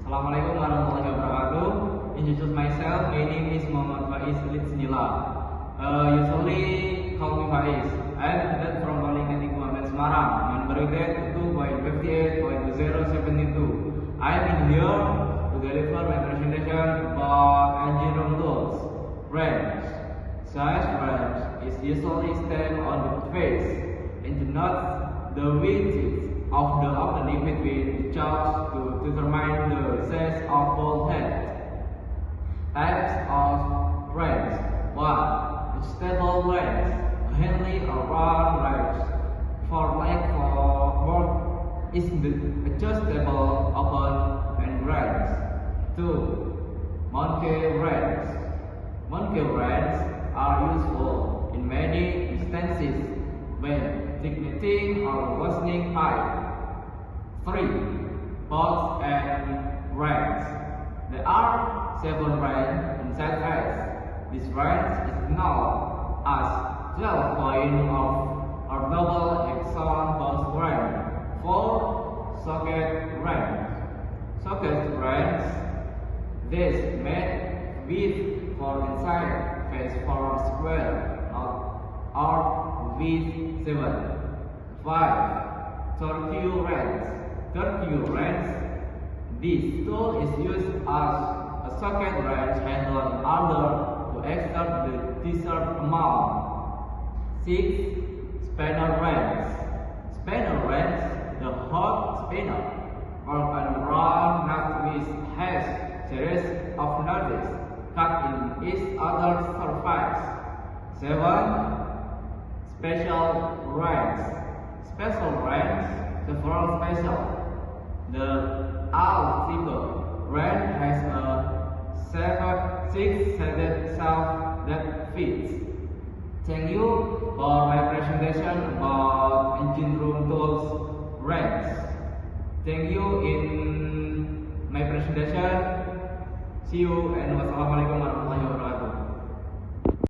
Assalamualaikum warahmatullahi wabarakatuh. Introduce myself. My name is Faiz Lidzinillah. Usually call me Faiz. I am a cadet from Polytechnic Muhammad Semarang. Number cadet 2.58.072. I am in here to deliver my presentation about engine room tools. Wrench. Size wrench is usually stand on the face and denotes the width of the opening between the jaws to determine the size of bolt head. Types of wrench. 1. Stable wrench. A handly or round wrench for leg forward is the adjustable open and wrench. 2. Monkey wrench. Monkey wrench are useful in many instances when tightening or loosening pipe. 3. Bolts and wrench. There are several wrenches inside Faiz. This wrench is known as 12-point or double axon bolt wrench. 4. Socket wrench. Socket wrench. This made with for inside Faiz for square or with 7. 5. Torque wrench. Torque wrench. This tool is used as a socket wrench handle in order to exert the desired amount. 6. Spanner wrench. Spanner wrench, the hot spanner, or a round nut which has series of nuts cut in each other's surface. 7. Special wrench. Special wrench, several special. The all-tipper wrench has a 6-sided shaft that fits. Thank you for my presentation about engine room tools wrench. Thank you in my presentation. See you and wassalamualaikum warahmatullahi wabarakatuh.